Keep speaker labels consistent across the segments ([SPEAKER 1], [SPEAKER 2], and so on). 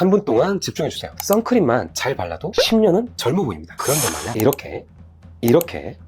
[SPEAKER 1] 3분 동안 집중해주세요. 선크림만 잘 발라도 10년은 젊어 보입니다. 그런데 만약 이렇게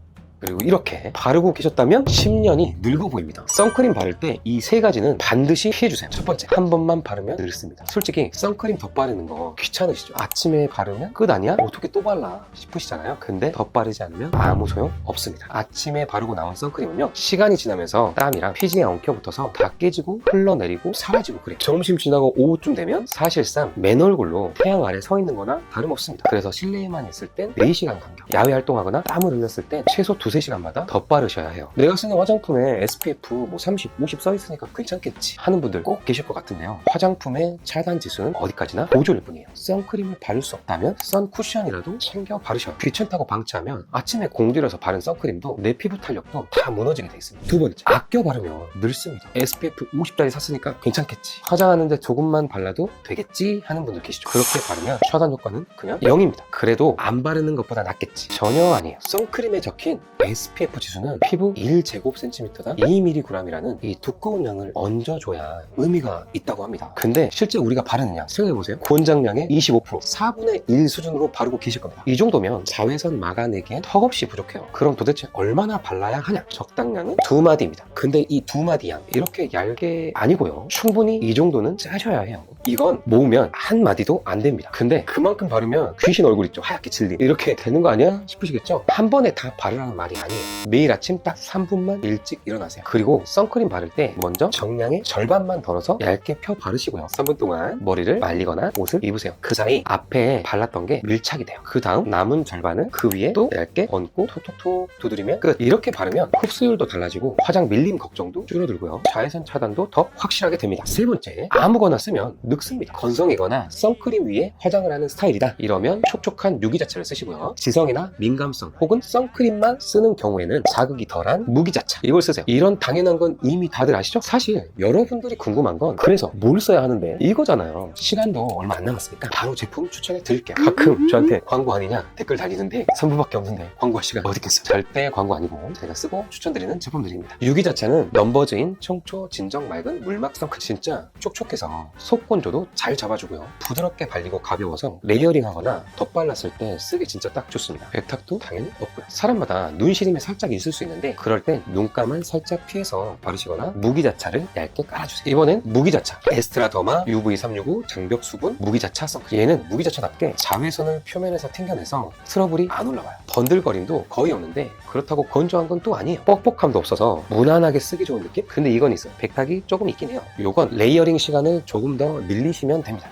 [SPEAKER 1] 그리고 이렇게 바르고 계셨다면 10년이 늙어 보입니다. 선크림 바를 때 이 세 가지는 반드시 피해주세요. 첫 번째, 한 번만 바르면 늙습니다. 솔직히 선크림 덧바르는 거 귀찮으시죠? 아침에 바르면 끝 아니야? 어떻게 또 발라? 싶으시잖아요. 근데 덧바르지 않으면 아무 소용 없습니다. 아침에 바르고 나온 선크림은요, 시간이 지나면서 땀이랑 피지에 엉켜붙어서 다 깨지고 흘러내리고 사라지고 그래요. 점심 지나고 오후쯤 되면 사실상 맨 얼굴로 태양 아래 서 있는 거나 다름없습니다. 그래서 실내에만 있을 땐 4시간 간격, 야외 활동하거나 땀을 흘렸을 땐 최소 2~3시간마다 덧바르셔야 해요. 내가 쓰는 화장품에 SPF 30, 50 써있으니까 괜찮겠지 하는 분들 꼭 계실 것 같은데요. 화장품의 차단 지수는 어디까지나 보조일 뿐이에요. 선크림을 바를 수 없다면 선쿠션이라도 챙겨 바르셔요. 귀찮다고 방치하면 아침에 공들여서 바른 선크림도 내 피부 탄력도 다 무너지게 돼 있습니다. 두 번째, 아껴 바르면 늙습니다. SPF 50짜리 샀으니까 괜찮겠지, 화장하는데 조금만 발라도 되겠지 하는 분들 계시죠. 그렇게 바르면 차단 효과는 그냥 0입니다. 그래도 안 바르는 것보다 낫겠지? 전혀 아니에요. 선크림에 적힌 SPF 지수는 피부 1제곱센티미터당 2mg이라는 이 두꺼운 양을 얹어줘야 의미가 있다고 합니다. 근데 실제 우리가 바르는 양 생각해보세요. 권장량의 25%, 4분의 1 수준으로 바르고 계실 겁니다. 이 정도면 자외선 막아내기엔 턱없이 부족해요. 그럼 도대체 얼마나 발라야 하냐? 적당량은 2마디입니다. 근데 이 2마디 양 이렇게 얇게 아니고요, 충분히 이 정도는 짜셔야 해요. 이건 모으면 한 마디도 안 됩니다. 근데 그만큼 바르면 귀신 얼굴 있죠, 하얗게 질린, 이렇게 되는 거 아니야 싶으시겠죠? 한 번에 다 바르라는 말이 아니에요. 매일 아침 딱 3분만 일찍 일어나세요. 그리고 선크림 바를 때 먼저 정량의 절반만 덜어서 얇게 펴 바르시고요. 3분 동안 머리를 말리거나 옷을 입으세요. 그 사이 앞에 발랐던 게 밀착이 돼요. 그 다음 남은 절반은 그 위에 또 얇게 얹고 톡톡톡 두드리면 끝. 이렇게 바르면 흡수율도 달라지고 화장 밀림 걱정도 줄어들고요, 자외선 차단도 더 확실하게 됩니다. 세 번째, 아무거나 쓰면 늙습니다. 건성이거나 선크림 위에 화장을 하는 스타일이다 이러면 촉촉한 유기자차를 쓰시고요, 지성이나 민감성 혹은 선크림만 쓰는 경우에는 자극이 덜한 무기자차, 이걸 쓰세요. 이런 당연한 건 이미 다들 아시죠? 사실 여러분들이 궁금한 건 그래서 뭘 써야 하는데 이거잖아요. 시간도 얼마 안 남았으니까 바로 제품 추천해 드릴게요. 가끔 저한테 광고 아니냐 댓글 달리는데 3분밖에 없는데 광고할 시간 어디 있겠어요? 절대 광고 아니고 제가 쓰고 추천드리는 제품들입니다. 유기자차는 넘버즈인 청초 진정 맑은 물막 선크림, 진짜 촉촉해서 속건조도 잘 잡아주고요, 부드럽게 발리고 가벼워서 레이어링 하거나 덧발랐을 때 쓰기 진짜 딱 좋습니다. 백탁도 당연히 없고요. 사람마다 눈 시림이 살짝 있을 수 있는데 그럴 땐 눈감은 살짝 피해서 바르시거나 무기자차를 얇게 깔아주세요. 이번엔 무기자차 에스트라 더마 UV365 장벽 수분 무기자차 선크림. 얘는 무기자차답게 자외선을 표면에서 튕겨내서 트러블이 안 올라와요. 번들거림도 거의 없는데 그렇다고 건조한 건 또 아니에요. 뻑뻑함도 없어서 무난하게 쓰기 좋은 느낌? 근데 이건 있어요. 백탁이 조금 있긴 해요. 요건 레이어링 시간을 조금 더 늘리시면 됩니다.